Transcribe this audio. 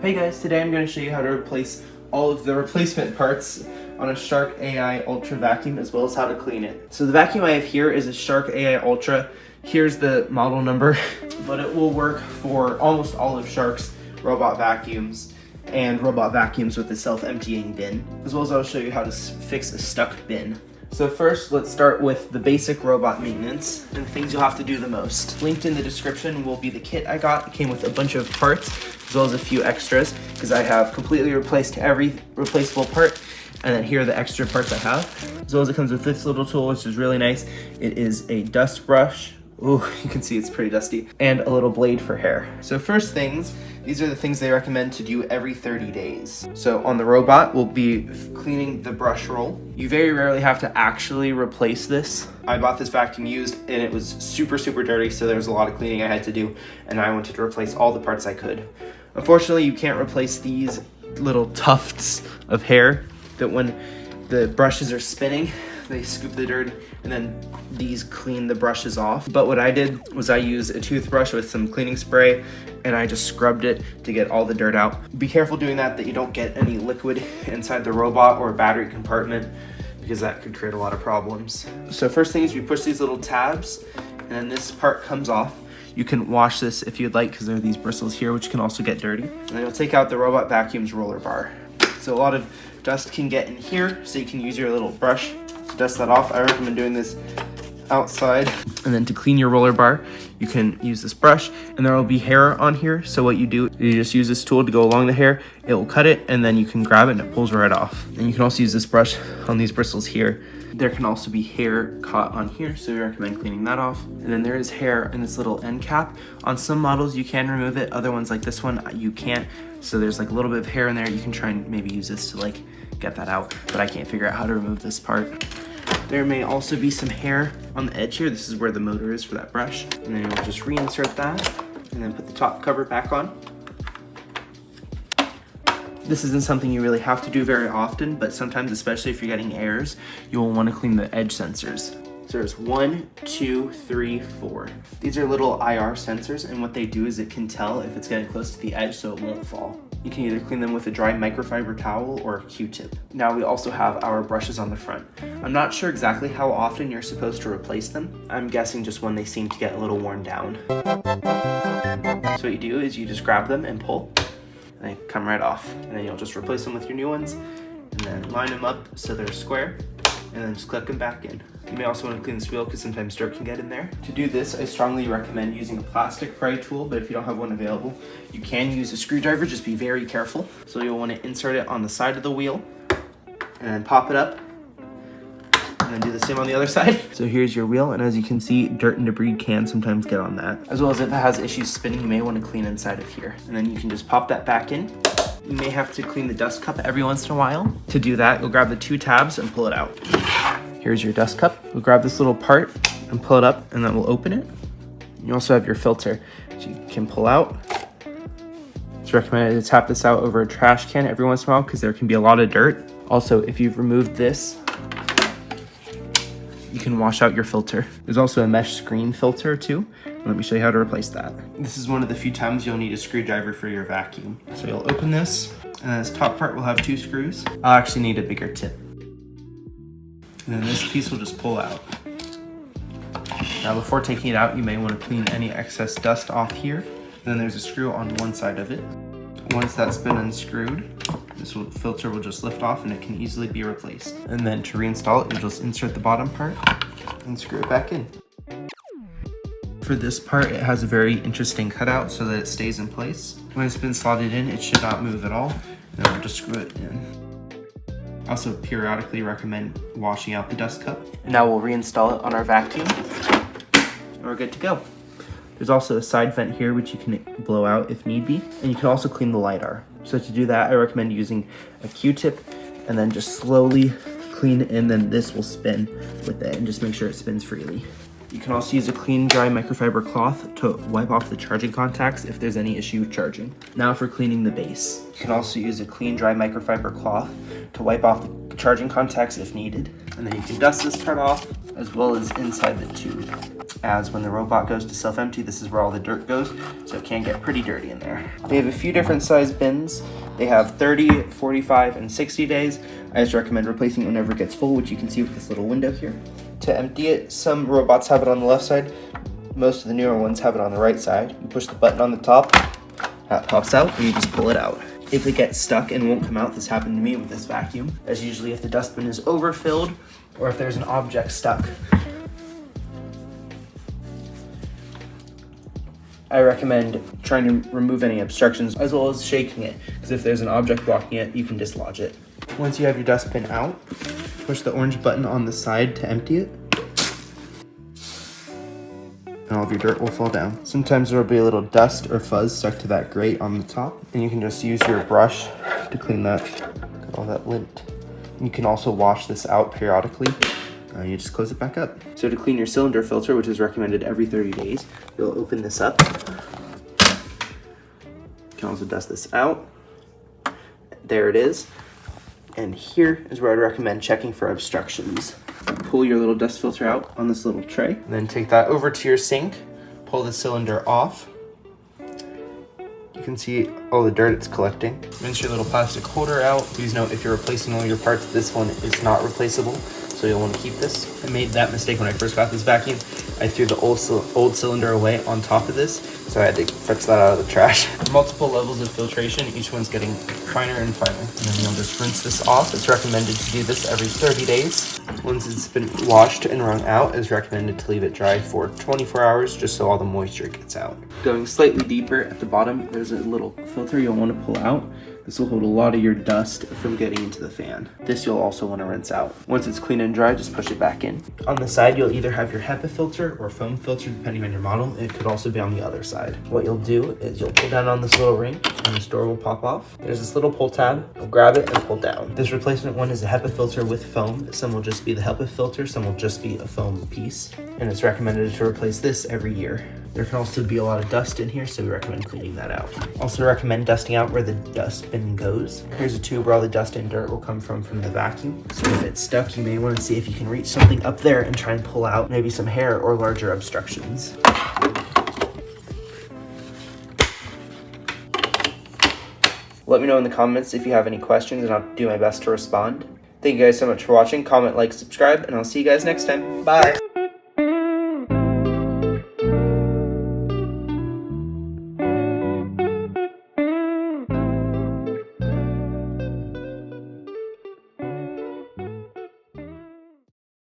Hey guys, today I'm going to show you how to replace all of the replacement parts on a Shark AI Ultra vacuum, as well as how to clean it. So the vacuum I have here is a Shark AI Ultra. Here's the model number, but it will work for almost all of Shark's robot vacuums and robot vacuums with a self-emptying bin, as well as I'll show you how to fix a stuck bin. So first, let's start with the basic robot maintenance and the things you'll have to do the most. Linked in the description will be the kit I got. It came with a bunch of parts, as well as a few extras, because I have completely replaced every replaceable part. And then here are the extra parts I have, as well as it comes with this little tool, which is really nice. It is a dust brush. Ooh, you can see it's pretty dusty. And a little blade for hair. So first things, these are the things they recommend to do every 30 days. So on the robot, we'll be cleaning the brush roll. You very rarely have to actually replace this. I bought this vacuum used and it was super dirty, so there was a lot of cleaning I had to do, and I wanted to replace all the parts I could. Unfortunately, you can't replace these little tufts of hair that when the brushes are spinning, they scoop the dirt, and then these clean the brushes off. But what I did was I used a toothbrush with some cleaning spray, and I just scrubbed it to get all the dirt out. Be careful doing that you don't get any liquid inside the robot or battery compartment, because that could create a lot of problems. So first thing is we push these little tabs, and then this part comes off. You can wash this if you'd like, because there are these bristles here which can also get dirty. And then you'll take out the robot vacuum's roller bar. So a lot of dust can get in here, so you can use your little brush to dust that off. I recommend doing this outside. And then to clean your roller bar, you can use this brush, and there will be hair on here. So what you do, you just use this tool to go along the hair. It will cut it, and then you can grab it and it pulls right off. And you can also use this brush on these bristles here. There can also be hair caught on here, so we recommend cleaning that off. And then there is hair in this little end cap. On some models you can remove it, other ones like this one you can't. So there's like a little bit of hair in there. You can try and maybe use this to like get that out, but I can't figure out how to remove this part. There may also be some hair on the edge here. This is where the motor is for that brush. And then you'll just reinsert that and then put the top cover back on. This isn't something you really have to do very often, but sometimes, especially if you're getting errors, you'll want to clean the edge sensors. So there's 1, 2, 3, 4. These are little IR sensors, and what they do is it can tell if it's getting close to the edge so it won't fall. You can either clean them with a dry microfiber towel or a Q-tip. Now we also have our brushes on the front. I'm not sure exactly how often you're supposed to replace them. I'm guessing just when they seem to get a little worn down. So what you do is you just grab them and pull, and they come right off. And then you'll just replace them with your new ones, and then line them up so they're square, and then just clip them back in. You may also want to clean this wheel because sometimes dirt can get in there. To do this, I strongly recommend using a plastic pry tool, but if you don't have one available, you can use a screwdriver. Just be very careful. So you'll want to insert it on the side of the wheel, and then pop it up, and then do the same on the other side. So here's your wheel, and as you can see, dirt and debris can sometimes get on that. As well as if it has issues spinning, you may want to clean inside of here. And then you can just pop that back in. You may have to clean the dust cup every once in a while. To do that, you'll grab the 2 tabs and pull it out. Here's your dust cup. We'll grab this little part and pull it up, and then we'll open it. You also have your filter, so you can pull out. It's recommended to tap this out over a trash can every once in a while because there can be a lot of dirt. Also, if you've removed this, you can wash out your filter. There's also a mesh screen filter too. Let me show you how to replace that. This is one of the few times you'll need a screwdriver for your vacuum. So you'll open this, and this top part will have 2 screws. I'll actually need a bigger tip. And then this piece will just pull out. Now before taking it out, you may want to clean any excess dust off here. Then there's a screw on one side of it. Once that's been unscrewed, this filter will just lift off and it can easily be replaced. And then to reinstall it, you'll just insert the bottom part and screw it back in. For this part, it has a very interesting cutout so that it stays in place. When it's been slotted in, it should not move at all. Then we'll just screw it in. Also periodically recommend washing out the dust cup. Now we'll reinstall it on our vacuum, and we're good to go. There's also a side vent here which you can blow out if need be, and you can also clean the LiDAR. So to do that, I recommend using a Q-tip and then just slowly clean, and then this will spin with it, and just make sure it spins freely. You can also use a clean, dry microfiber cloth to wipe off the charging contacts if there's any issue with charging. Now for cleaning the base. You can also use a clean, dry microfiber cloth to wipe off the charging contacts if needed. And then you can dust this part off, as well as inside the tube. As when the robot goes to self-empty, this is where all the dirt goes, so it can get pretty dirty in there. They have a few different size bins. They have 30, 45, and 60 days. I just recommend replacing it whenever it gets full, which you can see with this little window here. To empty it, some robots have it on the left side. Most of the newer ones have it on the right side. You push the button on the top, that pops out, and you just pull it out. If it gets stuck and won't come out, this happened to me with this vacuum. That's usually if the dustbin is overfilled or if there's an object stuck. I recommend trying to remove any obstructions as well as shaking it, because if there's an object blocking it, you can dislodge it. Once you have your dustbin out, push the orange button on the side to empty it, and all of your dirt will fall down. Sometimes there will be a little dust or fuzz stuck to that grate on the top, and you can just use your brush to clean that, get all that lint. You can also wash this out periodically. You just close it back up. So to clean your cylinder filter, which is recommended every 30 days, you'll open this up. You can also dust this out. There it is. And here is where I'd recommend checking for obstructions. Pull your little dust filter out on this little tray. And then take that over to your sink. Pull the cylinder off. You can see all the dirt it's collecting. Rinse your little plastic holder out. Please note, if you're replacing all your parts, this one is not replaceable, so you'll want to keep this. I made that mistake when I first got this vacuum. I threw the old cylinder away on top of this, so I had to fetch that out of the trash. Multiple levels of filtration, each one's getting finer and finer. And then you'll just rinse this off. It's recommended to do this every 30 days. Once it's been washed and wrung out, it's recommended to leave it dry for 24 hours, just so all the moisture gets out. Going slightly deeper at the bottom, there's a little filter you'll want to pull out. This will hold a lot of your dust from getting into the fan. This you'll also want to rinse out. Once it's clean and dry, just push it back in. On the side, you'll either have your HEPA filter or foam filter, depending on your model. It could also be on the other side. What you'll do is you'll pull down on this little ring, and this door will pop off. There's this little pull tab. You'll grab it and pull down. This replacement one is a HEPA filter with foam. Some will just be the HEPA filter, some will just be a foam piece. And it's recommended to replace this every year. There can also be a lot of dust in here, so we recommend cleaning that out. Also recommend dusting out where the dustbin goes. Here's a tube where all the dust and dirt will come from the vacuum. So if it's stuck, you may want to see if you can reach something up there and try and pull out maybe some hair or larger obstructions. Let me know in the comments if you have any questions, and I'll do my best to respond. Thank you guys so much for watching. Comment, like, subscribe, and I'll see you guys next time. Bye!